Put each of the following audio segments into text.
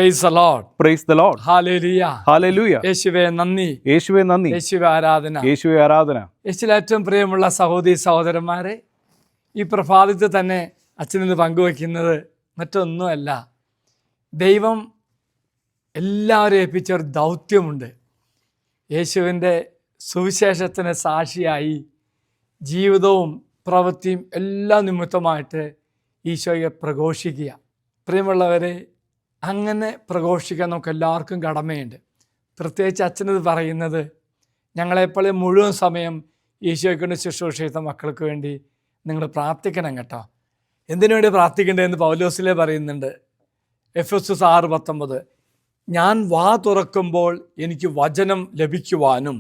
Praise the Lord. Praise the Lord. Hallelujah. Hallelujah. യേശുവേ നന്ദി. യേശുവേ നന്ദി. യേശുവേ ആരാധന. യേശുവേ ആരാധന. യേശുവിൽ ഏറ്റവും പ്രിയമുള്ള സഹോദരി സഹോദരന്മാരെ, ഈ പ്രഭാതത്തിൽ തന്നെ അച്ഛനിന്ന് പങ്കുവയ്ക്കുന്നത് മറ്റൊന്നുമല്ല, ദൈവം എല്ലാവരെയും ഏൽപ്പിച്ച ഒരു ദൗത്യമുണ്ട്. യേശുവിൻ്റെ സുവിശേഷത്തിന് സാക്ഷിയായി ജീവിതവും പ്രവൃത്തിയും എല്ലാം നിമിത്തമായിട്ട് ഈശോയെ പ്രഘോഷിക്കുക. പ്രിയമുള്ളവരെ, അങ്ങനെ പ്രഘോഷിക്കാൻ നമുക്ക് എല്ലാവർക്കും കടമയുണ്ട്. പ്രത്യേകിച്ച് അച്ഛനത് പറയുന്നത്, ഞങ്ങളെപ്പോഴും മുഴുവൻ സമയം ഈശോയ്ക്കൊണ്ട് ശുശ്രൂഷ ചെയ്ത മക്കൾക്ക് വേണ്ടി നിങ്ങൾ പ്രാർത്ഥിക്കണം കേട്ടോ. എന്തിനു വേണ്ടി പ്രാർത്ഥിക്കേണ്ടതെന്ന് പൗലോസിലെ പറയുന്നുണ്ട്. എഫെസസ് 6:19, ഞാൻ വാ തുറക്കുമ്പോൾ എനിക്ക് വചനം ലഭിക്കുവാനും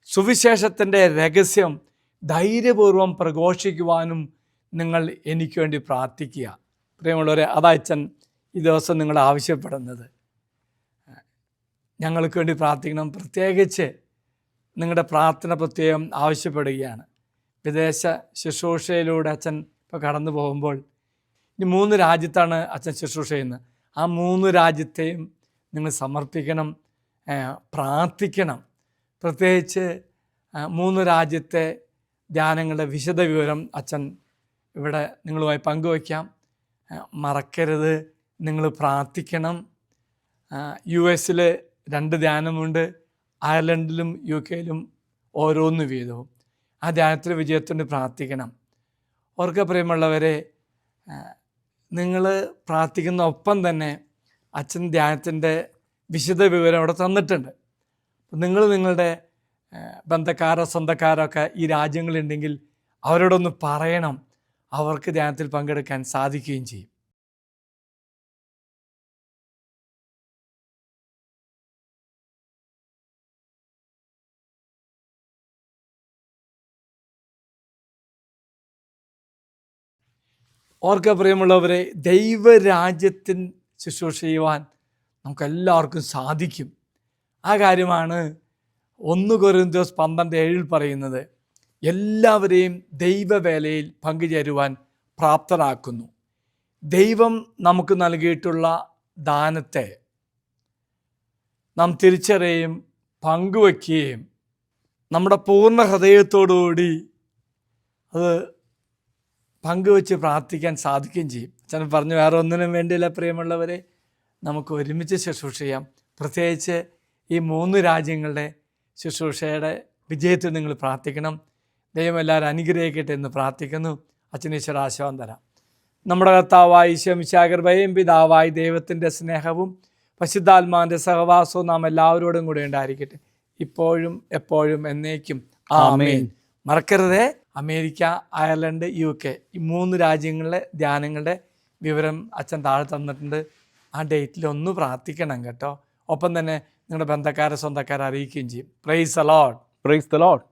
സുവിശേഷത്തിൻ്റെ രഹസ്യം ധൈര്യപൂർവ്വം പ്രഘോഷിക്കുവാനും നിങ്ങൾ എനിക്ക് വേണ്ടി പ്രാർത്ഥിക്കുക. പ്രിയമുള്ളവരെ, അതായച്ചൻ ഈ ദിവസം നിങ്ങൾ ആവശ്യപ്പെടുന്നത്. ഞങ്ങൾക്ക് വേണ്ടി പ്രാർത്ഥിക്കണം. പ്രത്യേകിച്ച് നിങ്ങളുടെ പ്രാർത്ഥന പ്രത്യേകം ആവശ്യപ്പെടുകയാണ്. വിദേശ ശുശ്രൂഷയിലൂടെ അച്ഛൻ ഇപ്പോൾ കടന്നു പോകുമ്പോൾ ഇനി 3 രാജ്യത്താണ് അച്ഛൻ ശുശ്രൂഷ ചെയ്യുന്നത്. ആ 3 രാജ്യത്തെയും നിങ്ങൾ സമർപ്പിക്കണം, പ്രാർത്ഥിക്കണം. പ്രത്യേകിച്ച് 3 രാജ്യത്തെ ധ്യാനങ്ങളുടെ വിശദ വിവരം അച്ഛൻ ഇവിടെ നിങ്ങളുമായി പങ്കുവയ്ക്കാം. മറക്കരുത്, നിങ്ങൾ പ്രാർത്ഥിക്കണം. US 2 ധ്യാനമുണ്ട്, അയർലൻഡിലും UK ഓരോന്ന് വീതവും. ആ ധ്യാനത്തിൻ്റെ വിജയത്തിന് പ്രാർത്ഥിക്കണം. ഓർക്ക പ്രിയമുള്ളവരെ, നിങ്ങൾ പ്രാർത്ഥിക്കുന്ന ഒപ്പം തന്നെ അച്ഛൻ ധ്യാനത്തിൻ്റെ വിശദ വിവരം അവിടെ തന്നിട്ടുണ്ട്. നിങ്ങൾ നിങ്ങളുടെ ബന്ധക്കാരോ സ്വന്തക്കാരോ ഒക്കെ ഈ രാജ്യങ്ങളുണ്ടെങ്കിൽ അവരോടൊന്ന് പറയണം, അവർക്ക് ധ്യാനത്തിൽ പങ്കെടുക്കാൻ സാധിക്കുകയും ചെയ്യും. ഓർക്ക പ്രിയമുള്ളവരെ, ദൈവരാജ്യത്തിൻ ശുശ്രൂഷ ചെയ്യുവാൻ നമുക്കെല്ലാവർക്കും സാധിക്കും. ആ കാര്യമാണ് 1 കൊരിന്ത്യസ് 12:7 പറയുന്നത്. എല്ലാവരെയും ദൈവവേലയിൽ പങ്കുചേരുവാൻ പ്രാപ്തരാക്കുന്നു. ദൈവം നമുക്ക് നൽകിയിട്ടുള്ള ദാനത്തെ നാം തിരിച്ചറിയുകയും പങ്കുവയ്ക്കുകയും നമ്മുടെ പൂർണ്ണ ഹൃദയത്തോടുകൂടി അത് പങ്കുവെച്ച് പ്രാർത്ഥിക്കാൻ സാധിക്കുകയും ചെയ്യും. അച്ഛൻ പറഞ്ഞു, വേറെ ഒന്നിനും വേണ്ടിയില്ല പ്രിയമുള്ളവരെ, നമുക്ക് ഒരുമിച്ച് ശുശ്രൂഷ ചെയ്യാം. പ്രത്യേകിച്ച് ഈ 3 രാജ്യങ്ങളുടെ ശുശ്രൂഷയുടെ വിജയത്തിൽ നിങ്ങൾ പ്രാർത്ഥിക്കണം. ദൈവം എല്ലാവരും അനുഗ്രഹിക്കട്ടെ എന്ന് പ്രാർത്ഥിക്കുന്നു. അച്ഛനീശ്വര ആശീർവാദം തരാം. നമ്മുടെ കർത്താവായ ഈശോ മിശിഹായുടെ പിതാവായ ദൈവത്തിൻ്റെ സ്നേഹവും പരിശുദ്ധാത്മാവിൻ്റെ സഹവാസവും നാം എല്ലാവരോടും കൂടെ ഉണ്ടായിരിക്കട്ടെ, ഇപ്പോഴും എപ്പോഴും എന്നേക്കും. ആമേൻ. മറക്കരുതേ, അമേരിക്ക, അയർലൻഡ്, UK ഈ 3 രാജ്യങ്ങളിലെ ധ്യാനങ്ങളുടെ വിവരം അച്ഛൻ താഴെ തന്നിട്ടുണ്ട്. ആ ഡേറ്റിൽ ഒന്ന് പ്രാർത്ഥിക്കണം കേട്ടോ. ഒപ്പം തന്നെ നിങ്ങളുടെ ബന്ധക്കാരെ സ്വന്തക്കാരെ അറിയിക്കുകയും ചെയ്യും. Praise the Lord. Praise the Lord.